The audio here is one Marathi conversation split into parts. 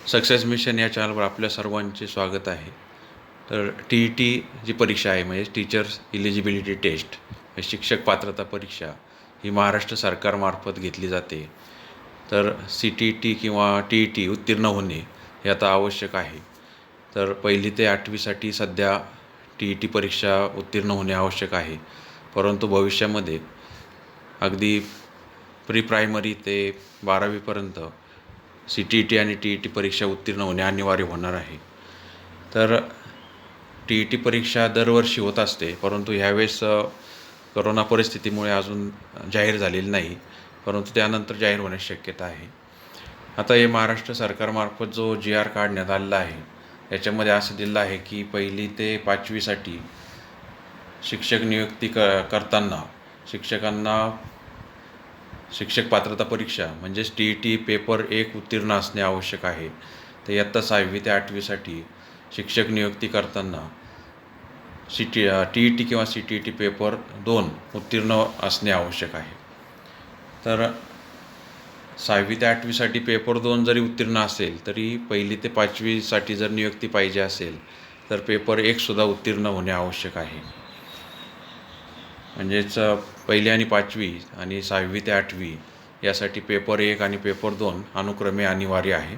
सक्सेस मिशन या चॅनलवर आपल्या सर्वांचे स्वागत आहे. तर TET जी परीक्षा आहे म्हणजे टीचर्स इलिजिबिलिटी टेस्ट, शिक्षक पात्रता परीक्षा ही महाराष्ट्र सरकारमार्फत घेतली जाते. तर CTET किंवा TET उत्तीर्ण होणे हे आता आवश्यक आहे. तर 1ली ते 8वीसाठी सध्या TET परीक्षा उत्तीर्ण होणे आवश्यक आहे. परंतु भविष्यामध्ये अगदी प्री प्रायमरी ते 12वीपर्यंत CTET आणि TET परीक्षा उत्तीर्ण होणे अनिवार्य होणार आहे. तर TET परीक्षा दरवर्षी होत असते, परंतु ह्यावेळेस करोना परिस्थितीमुळे अजून जाहीर झालेली नाही, परंतु त्यानंतर जाहीर होण्याची शक्यता आहे. आता हे महाराष्ट्र सरकारमार्फत जो GR काढण्यात आलेला आहे, याच्यामध्ये असं दिलं आहे की 1ली ते 5वीसाठी शिक्षक नियुक्ती करताना शिक्षकांना शिक्षक पात्रता परीक्षा म्हणजेच TET पेपर 1 उत्तीर्ण असणे आवश्यक आहे. तर इयत्ता 6वी ते 8वीसाठी शिक्षक नियुक्ती करताना TET किंवा CTET पेपर 2 उत्तीर्ण असणे आवश्यक आहे. तर 6वी ते 8वीसाठी पेपर 2 जरी उत्तीर्ण असेल तरी 1ली ते 5वीसाठी जर नियुक्ती पाहिजे असेल तर पेपर 1 सुद्धा उत्तीर्ण होणे आवश्यक आहे. म्हणजेच 1ली आणि 5वी आणि 6वी ते 8वी यासाठी पेपर 1 आणि पेपर 2 अनुक्रमे अनिवार्य आहे.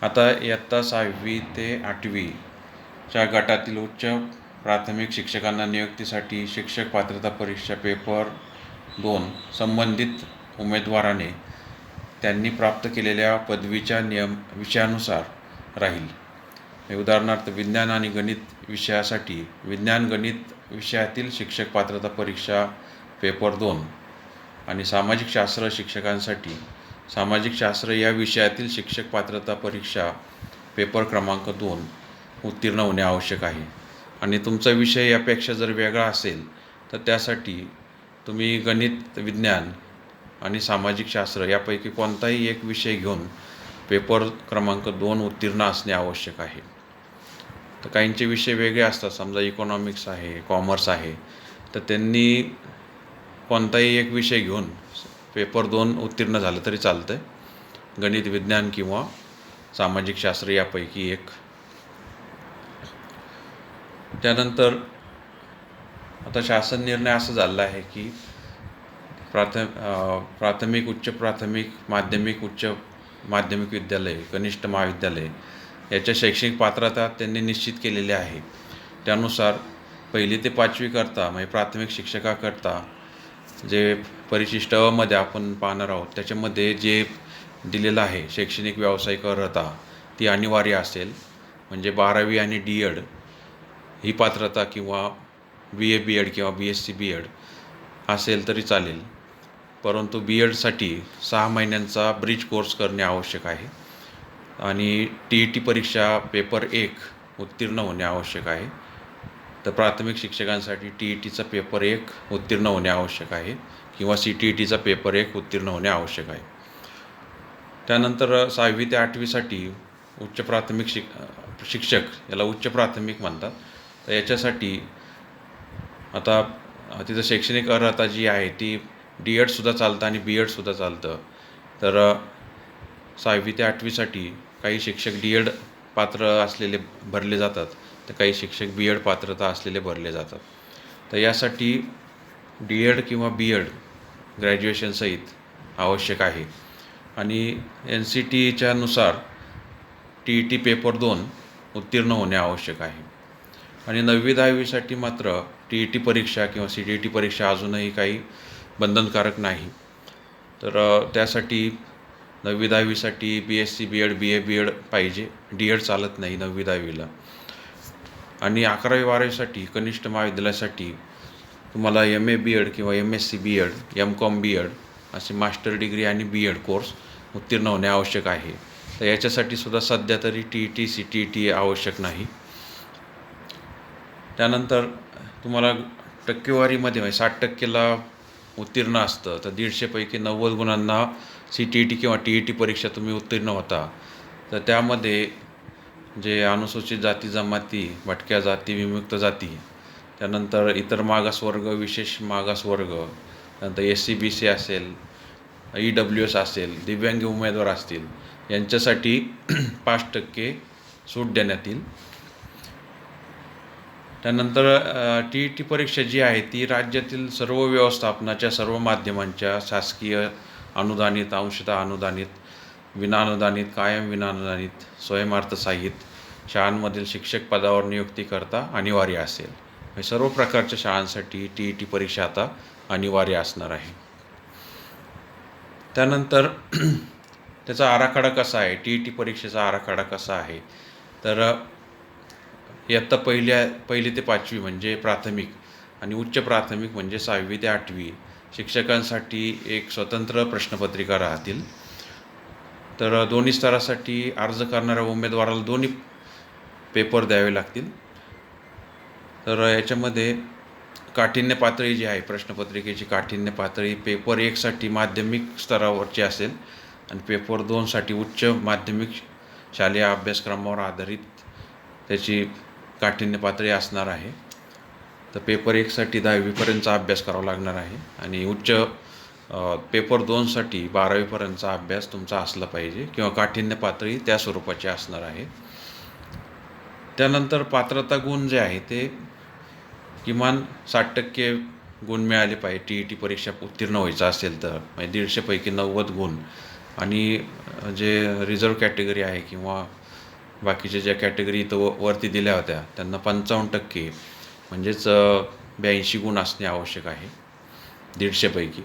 आता इयत्ता 6वी ते 8वीच्या गटातील उच्च प्राथमिक शिक्षकांना नियुक्तीसाठी शिक्षक पात्रता परीक्षा पेपर 2 संबंधित उमेदवाराने त्यांनी प्राप्त केलेल्या पदवीच्या विषयानुसार राहील. उदाहरणार्थ विज्ञान आणि गणित विषयासाठी विज्ञान गणित विषयातील शिक्षक पात्रता परीक्षा पेपर 2 आणि सामाजिक शास्त्र शिक्षकांसाठी सामाजिक शास्त्र या विषयातील शिक्षक पात्रता परीक्षा पेपर क्रमांक 2 उत्तीर्ण होणे आवश्यक आहे. आणि तुमचा विषय यापेक्षा जर वेगळा असेल तर त्यासाठी तुम्ही गणित, विज्ञान आणि सामाजिक शास्त्र यापैकी कोणताही एक विषय घेऊन पेपर क्रमांक 2 उत्तीर्ण असणे आवश्यक आहे. तर काहींचे विषय वेगळे असतात, समजा इकॉनॉमिक्स आहे, कॉमर्स आहे, तर त्यांनी कोणताही एक विषय घेऊन पेपर 2 उत्तीर्ण झालं तरी चालतं. गणित, विज्ञान किंवा सामाजिक शास्त्र यापैकी एक. त्यानंतर आता शासन निर्णय असं झाला आहे की प्राथमिक, उच्च प्राथमिक, माध्यमिक, उच्च माध्यमिक विद्यालय, कनिष्ठ महाविद्यालय याच्या शैक्षणिक पात्रता त्यांनी निश्चित केलेली आहे. त्यानुसार 1ली ते 5वी करता म्हणजे प्राथमिक शिक्षकाकरता जे परिशिष्ट अ मध्ये आपण पाहणार आहोत त्याच्यामध्ये जे दिलेलं आहे शैक्षणिक व्यावसायिक अर्हता ती अनिवार्य असेल. म्हणजे 12वी आणि D.Ed ही पात्रता किंवा BA B.Ed किंवा BSc B.Ed असेल तरी चालेल, परंतु B.Edसाठी 6 महिन्यांचा ब्रिज कोर्स करणे आवश्यक आहे. आणि TET परीक्षा पेपर 1 उत्तीर्ण होणे आवश्यक आहे. तर प्राथमिक शिक्षकांसाठी TETचा पेपर 1 उत्तीर्ण होणे आवश्यक आहे किंवा CTETचा पेपर 1 उत्तीर्ण होणे आवश्यक आहे. त्यानंतर 6वी ते 8वीसाठी उच्च प्राथमिक शिक्षक याला उच्च प्राथमिक म्हणतात. तर याच्यासाठी आता तिथं शैक्षणिक अर्हता जी आहे ती D.Edसुद्धा चालतं आणि B.Edसुद्धा चालतं. तर 6वी ते 8वीसाठी काही शिक्षक D.Ed पात्र असलेले भरले जातात, तर काही शिक्षक B.Ed पात्रता असलेले भरले जातात. तर यासाठी D.Ed किंवा B.Ed ग्रॅज्युएशनसहित आवश्यक आहे. आणि NCTच्या नुसार TET पेपर 2 उत्तीर्ण होणे आवश्यक आहे. आणि 9वी-10वीसाठी मात्र TET परीक्षा किंवा CTET परीक्षा अजूनही काही बंधनकारक नाही. तर त्यासाठी 9वी-10वीसाठी BSc B.Ed, BA B.Ed पाहिजे, D.Ed चालत नाही 9वी-10वीला. आणि 11वी-12वीसाठी कनिष्ठ महाविद्यालयासाठी तुम्हाला MA B.Ed किंवा MSc B.Ed, MCom B.Ed असे मास्टर डिग्री आणि B.Ed कोर्स उत्तीर्ण होणे आवश्यक आहे. तर याच्यासाठी सुद्धा सध्या तरी TET CTET आवश्यक नाही. त्यानंतर तुम्हाला टक्केवारीमध्ये म्हणजे 60%ला उत्तीर्ण असतं तर 150पैकी 90 गुणांना CTET किंवा TET परीक्षा तुम्ही उत्तीर्ण होता. तर त्यामध्ये जे अनुसूचित जाती जमाती, भटक्या जाती, विमुक्त जाती, त्यानंतर इतर मागासवर्ग, विशेष मागासवर्ग, त्यानंतर SC BC असेल, EWS असेल, दिव्यांग उमेदवार असतील, यांच्यासाठी 5% सूट देण्यात येईल. त्यानंतर TET परीक्षा जी आहे ती राज्यातील सर्व व्यवस्थापनाच्या सर्व माध्यमांच्या शासकीय, अनुदानित, अंशतः अनुदानित, विनाअनुदानित, कायम विनाअनुदानित, स्वयंअर्थसहाय्यित शाळांमधील शिक्षक पदावर नियुक्तीकरता अनिवार्य असेल. हे सर्व प्रकारच्या शाळांसाठी TET परीक्षा आता अनिवार्य असणार आहे. त्यानंतर त्याचा आराखडा कसा आहे, TET परीक्षेचा आराखडा कसा आहे, तर इयत्ता पहिली ते 5वी म्हणजे प्राथमिक आणि उच्च प्राथमिक म्हणजे 6वी ते 8वी शिक्षकांसाठी एक स्वतंत्र प्रश्नपत्रिका राहतील. तर दोन्ही स्तरासाठी अर्ज करणाऱ्या उमेदवाराला दोन्ही पेपर द्यावे लागतील. तर याच्यामध्ये काठिण्य पातळी जी आहे, प्रश्नपत्रिकेची काठिण्य पातळी पेपर 1साठी माध्यमिक स्तरावरची असेल आणि पेपर 2साठी उच्च माध्यमिक शालेय अभ्यासक्रमावर आधारित त्याची काठिण्य पातळी असणार आहे. तर पेपर 1साठी 10वीपर्यंतचा अभ्यास करावा लागणार आहे आणि पेपर 2साठी 12वीपर्यंतचा अभ्यास तुमचा असला पाहिजे किंवा काठिण्य पातळी त्या स्वरूपाची असणार आहे. त्यानंतर पात्रता गुण जे आहे ते किमान 60% गुण मिळाले पाहिजे. TET परीक्षा उत्तीर्ण व्हायचं असेल तर म्हणजे 150पैकी 90 गुण आणि जे रिझर्व कॅटेगरी आहे किंवा बाकीच्या ज्या कॅटेगरी इथं वरती दिल्या होत्या त्यांना 55% म्हणजेच 82 गुण असणे आवश्यक आहे 150पैकी.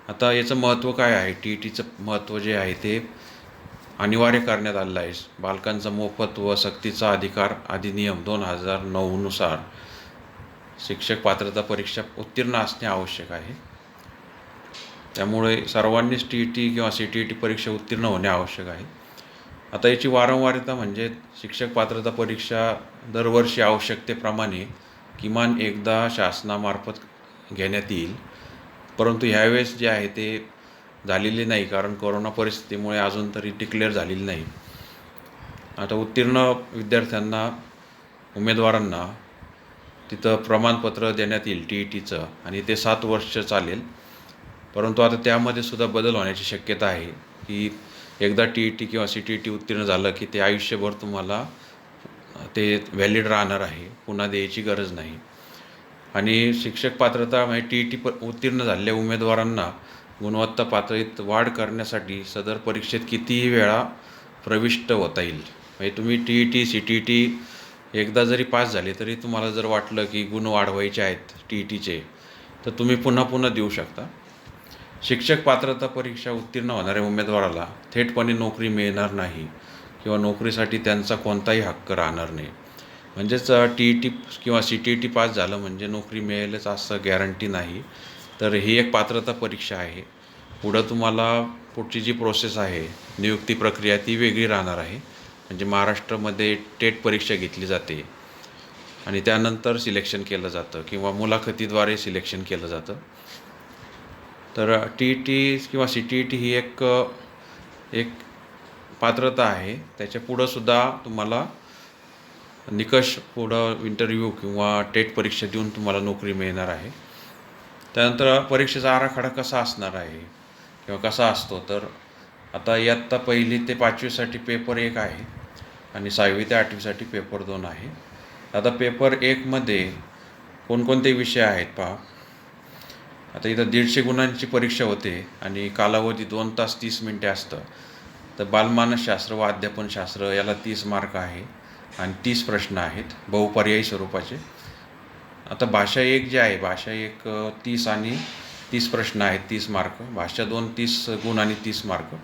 आता याचं महत्त्व काय आहे, TETचं महत्त्व जे आहे ते अनिवार्य करण्यात आलेलं आहे. बालकांचा मोफत व सक्तीचा अधिकार अधिनियम 2009 नुसार शिक्षक पात्रता परीक्षा उत्तीर्ण असणे आवश्यक आहे. त्यामुळे सर्वांनीच TET किंवा CTET परीक्षा उत्तीर्ण होणे आवश्यक आहे. आता याची वारंवारता म्हणजे शिक्षक पात्रता परीक्षा दरवर्षी आवश्यकतेप्रमाणे किमान एकदा शासनामार्फत घेण्यात येईल. परंतु ह्यावेळेस जे आहे ते झालेले नाही, कारण कोरोना परिस्थितीमुळे अजून तरी डिक्लेअर झालेली नाही. आता उत्तीर्ण विद्यार्थ्यांना, उमेदवारांना तिथं प्रमाणपत्र देण्यात येईल TETचं आणि ते 7 वर्ष चालेल. परंतु आता त्यामध्ये सुद्धा बदल होण्याची शक्यता आहे की एकदा TET किंवा CTET उत्तीर्ण झालं की ते आयुष्यभर तुम्हाला ते व्हॅलिड राहणार आहे, पुन्हा द्यायची गरज नाही. आणि शिक्षक पात्रता म्हणजे TET उत्तीर्ण झालेल्या उमेदवारांना गुणवत्ता पातळीत वाढ करण्यासाठी सदर परीक्षेत कितीही वेळा प्रविष्ट होता येईल. म्हणजे तुम्ही TET CTET एकदा जरी पास झाले तरी तुम्हाला जर वाटलं की गुण वाढवायचे आहेत TETचे तर तुम्ही पुन्हा पुन्हा देऊ शकता. शिक्षक पात्रता परीक्षा उत्तीर्ण होणाऱ्या उमेदवाराला थेटपणे नोकरी मिळणार नाही किंवा नोकरीसाठी त्यांचा कोणताही हक्क राहणार नाही. म्हणजेच TET किंवा CTET पास झालं म्हणजे नोकरी मिळेलच असं गॅरंटी नाही. तर ही एक पात्रता परीक्षा आहे. पुढं तुम्हाला पुढची जी प्रोसेस आहे, नियुक्ती प्रक्रिया ती वेगळी राहणार आहे. म्हणजे महाराष्ट्रामध्ये टेट परीक्षा घेतली जाते आणि त्यानंतर सिलेक्शन केलं जातं किंवा मुलाखतीद्वारे सिलेक्शन केलं जातं. तर TET किंवा CTET ही एक पात्रता आहे. त्याच्या पुढंसुद्धा तुम्हाला निकष, पुढं इंटरव्ह्यू किंवा टेट परीक्षा देऊन तुम्हाला नोकरी मिळणार आहे. त्यानंतर परीक्षेचा आराखडा कसा असणार आहे किंवा कसा असतो, तर आता इयत्ता 1ली ते 5वीसाठी पेपर 1 आहे आणि 6वी ते 8वीसाठी पेपर 2 आहे. आता पेपर 1मध्ये कोणकोणते विषय आहेत पहा. आता इथं 150 गुणांची परीक्षा होते आणि कालावधी 2 तास 30 मिनिटे असतं. तर बालमानसशास्त्र व अध्यापनशास्त्र याला 30 मार्क आहे आणि 30 प्रश्न आहेत बहुपर्यायी स्वरूपाचे. आता भाषा 1 जे आहे, भाषा 1 30 आणि 30 प्रश्न आहेत, 30 मार्क. भाषा 2 30 गुण आणि 30 मार्क.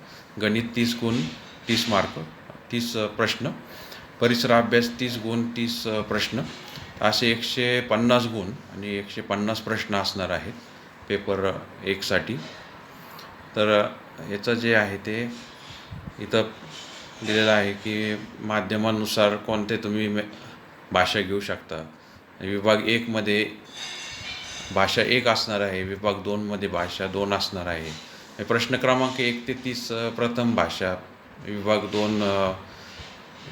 गणित 30 गुण 30 मार्क, 30 प्रश्न. परिसर अभ्यास 30 गुण 30 प्रश्न. असे 150 गुण आणि 150 प्रश्न असणार आहेत पेपर 1साठी. तर याचं जे आहे ते इथं दिलेलं आहे की माध्यमानुसार कोणते तुम्ही भाषा घेऊ शकता. विभाग 1मध्ये भाषा 1 असणार आहे, विभाग 2मध्ये भाषा 2 असणार आहे. प्रश्न क्रमांक 1 ते 30 प्रथम भाषा, विभाग 2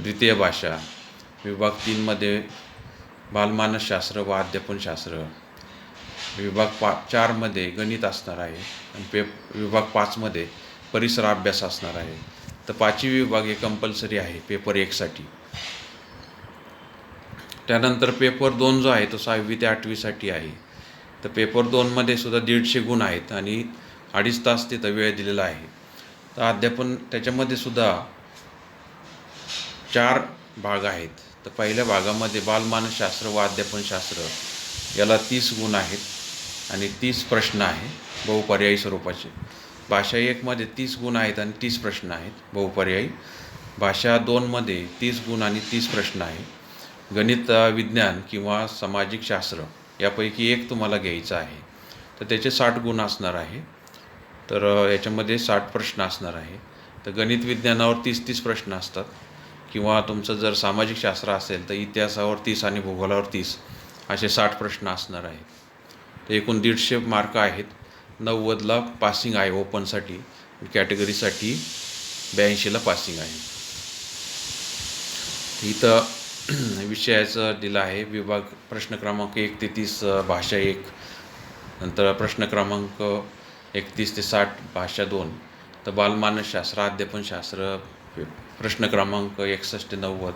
द्वितीय भाषा, विभाग 3मध्ये बालमानसशास्त्र व अध्यापनशास्त्र, विभाग 4मध्ये गणित असणार आहे आणि विभाग 5मध्ये परिसर अभ्यास असणार आहे. तर 5वी विभाग हे कंपल्सरी आहे पेपर 1साठी. त्यानंतर पेपर 2 जो आहे तो 6वी ते 8वीसाठी आहे. तर पेपर 2मध्ये सुद्धा 150 गुण आहेत आणि 2.5 तास तिथं वेळ दिलेला आहे. तर अध्यापन त्याच्यामध्ये सुद्धा 4 भाग आहेत. तर पहिल्या भागामध्ये बालमानसशास्त्र व अध्यापनशास्त्र याला 30 गुण आहेत आणि 30 प्रश्न आहे बहुपर्यायी स्वरूपाचे. भाषा 1मध्ये 30 गुण आहेत आणि 30 प्रश्न आहेत बहुपर्यायी. भाषा 2मध्ये 30 गुण आणि 30 प्रश्न आहे. गणित, विज्ञान किंवा सामाजिक शास्त्र यापैकी एक तुम्हाला घ्यायचं आहे. तर त्याचे 60 गुण असणार आहे. तर याच्यामध्ये 60 प्रश्न असणार आहे. तर गणित विज्ञानावर 30 प्रश्न असतात किंवा तुमचं जर सामाजिक शास्त्र असेल तर इतिहासावर 30 आणि भूगोलावर 30 असे 60 प्रश्न असणार आहेत. तर एकूण 150 मार्क आहेत. 90ला पासिंग आहे ओपनसाठी, कॅटेगरीसाठी 82ला पासिंग आहे. इथं विषयाचं दिलं आहे विभाग प्रश्न क्रमांक 1 ते 30 भाषा 1, नंतर प्रश्न क्रमांक 31 ते 60 भाषा 2, तर बालमानसशास्त्र अध्यापनशास्त्र प्रश्न क्रमांक 61 ते 90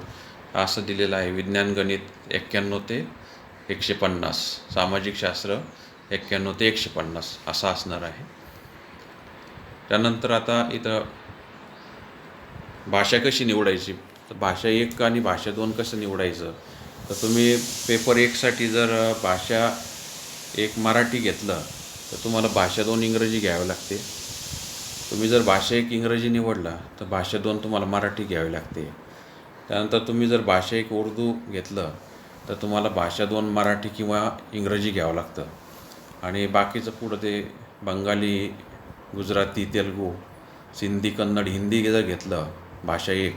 असं दिलेलं आहे. विज्ञान गणित 91 ते 150, सामाजिक शास्त्र 91 ते 150 असं असणार आहे. त्यानंतर आता इथं भाषा कशी निवडायची, तर भाषा 1 आणि भाषा 2 कसं निवडायचं, तर तुम्ही पेपर 1साठी जर भाषा 1 मराठी घेतलं तर तुम्हाला भाषा 2 इंग्रजी घ्यावी लागते. तुम्ही जर भाषा 1 इंग्रजी निवडला तर भाषा 2 तुम्हाला मराठी घ्यावी लागते. त्यानंतर तुम्ही जर भाषा 1 उर्दू घेतलं तर तुम्हाला भाषा 2 मराठी किंवा इंग्रजी घ्यावं लागतं. आणि बाकीचं पुढं ते बंगाली, गुजराती, तेलुगू, सिंधी, कन्नड, हिंदी जर घेतलं भाषा 1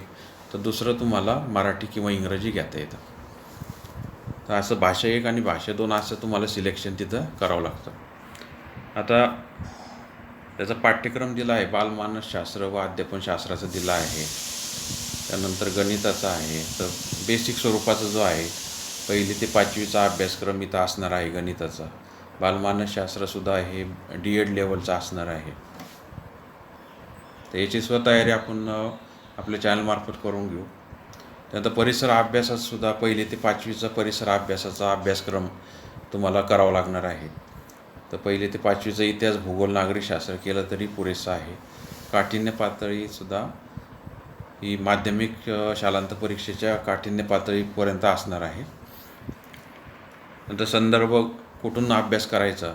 तर दुसरं तुम्हाला मराठी किंवा इंग्रजी घेता येतं. तर असं भाषा 1 आणि भाषा 2 असं तुम्हाला सिलेक्शन तिथं करावं लागतं. आता त्याचा पाठ्यक्रम दिला आहे बालमानसशास्त्र व अध्यापनशास्त्राचा दिला आहे. त्यानंतर गणिताचा आहे. तर बेसिक स्वरूपाचा जो आहे 1ली ते 5वीचा अभ्यासक्रम इथं असणार आहे गणिताचा. बालमानसशास्त्रसुद्धा हे D.Ed लेवलचं असणार आहे. तर याची तयारी आपण आपल्या चॅनलमार्फत करून घेऊ. त्यानंतर परिसर अभ्यासातसुद्धा 1ली ते 5वीचा परिसर अभ्यासाचा अभ्यासक्रम तुम्हाला करावा लागणार आहे. तर 1ली ते 5वीचा इतिहास, भूगोल, नागरिकशास्त्र केलं तरी पुरेसं आहे. काठिण्य पातळीसुद्धा ही माध्यमिक शालांत परीक्षेच्या काठिण्य पातळीपर्यंत असणार आहे. नंतर संदर्भ कुठून अभ्यास करायचा,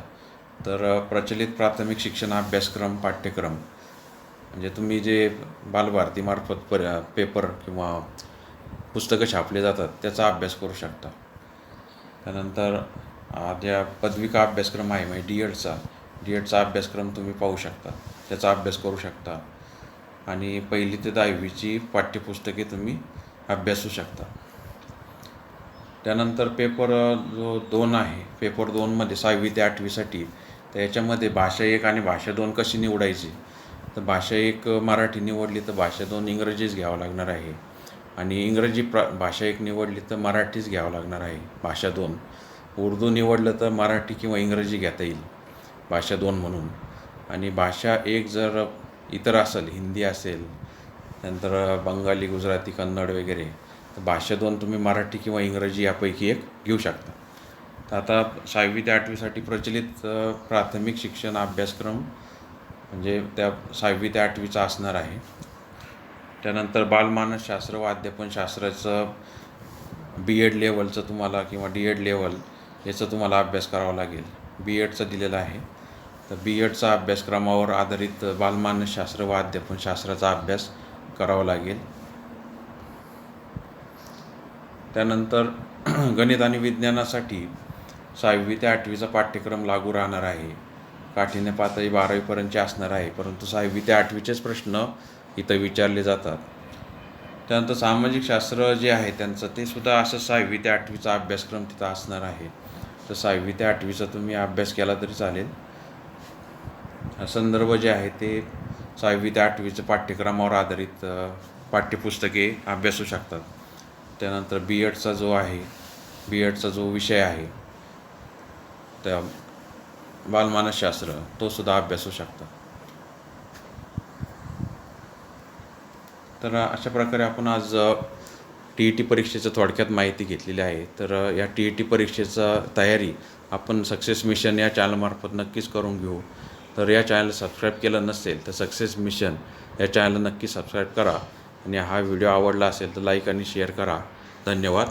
तर प्रचलित प्राथमिक शिक्षण अभ्यासक्रम पाठ्यक्रम म्हणजे तुम्ही जे बालभारतीमार्फत पेपर किंवा पुस्तकं छापले जातात त्याचा अभ्यास करू शकता. त्यानंतर ज्या पदविका अभ्यासक्रम आहे म्हणजे D.Edचा अभ्यासक्रम तुम्ही पाहू शकता, त्याचा अभ्यास करू शकता. आणि 1ली ते 10वीची पाठ्यपुस्तके तुम्ही अभ्यासू शकता. त्यानंतर पेपर जो 2 आहे, पेपर 2मध्ये 6वी ते 8वीसाठी, तर याच्यामध्ये भाषा 1 आणि भाषा 2 कशी निवडायची, तर भाषा 1 मराठी निवडली तर भाषा 2 इंग्रजीच घ्यावं लागणार आहे. आणि भाषा 1 निवडली तर मराठीच घ्यावं लागणार आहे भाषा 2. उर्दू निवडलं तर मराठी किंवा इंग्रजी घेता येईल भाषा 2 म्हणून. आणि भाषा 1 जर इतर असेल, हिंदी असेल, नंतर बंगाली, गुजराती, कन्नड वगैरे, तर भाषा 2 तुम्ही मराठी किंवा इंग्रजी यापैकी एक घेऊ शकता. तर आता 6वी ते 8वीसाठी प्रचलित प्राथमिक शिक्षण अभ्यासक्रम म्हणजे त्या 6वी ते 8वीचा असणार आहे. त्यानंतर बालमानसशास्त्र व अध्यापनशास्त्राचं B.Ed लेवलचं तुम्हाला किंवा D.Ed लेवल याचा तुम्हाला अभ्यास करावा लागेल. B.Edचं दिलेलं आहे. तर B.Edचा अभ्यासक्रमावर आधारित बालमानसशास्त्र व अध्यापनशास्त्राचा अभ्यास करावा लागेल. त्यानंतर गणित आणि विज्ञानासाठी 6वी ते 8वीचा पाठ्यक्रम लागू राहणार आहे. काठिण्य पातळी 12वीपर्यंतची असणार आहे, परंतु 6वी ते 8वीचेच प्रश्न इथं विचारले जातात. त्यानंतर सामाजिक शास्त्र जे आहे त्यांचं ते सुद्धा असं 6वी ते 8वीचा अभ्यासक्रम तिथं असणार आहे. तर 6वी ते 8वीचा तुम्ही अभ्यास केला तरी चालेल. संदर्भ जे आहे ते 6वी ते 8वीच्या पाठ्यक्रमावर आधारित पाठ्यपुस्तके अभ्यासू शकतात. त्यानंतर B.Edचा जो विषय आहे त्या बालमानसशास्त्र तो सुद्धा अभ्यासू शकता. तर अशा प्रकारे आपण आज TET परीक्षेचं थोडक्यात माहिती घेतलेली आहे. तर या TET परीक्षेचा तयारी आपण सक्सेस मिशन या चॅनलमार्फत नक्कीच करून घेऊ. तर या चॅनलला सबस्क्राईब केलं नसेल तर सक्सेस मिशन या चॅनलला नक्की सबस्क्राईब करा आणि हा व्हिडिओ आवडला असेल तर लाईक आणि शेअर करा. धन्यवाद.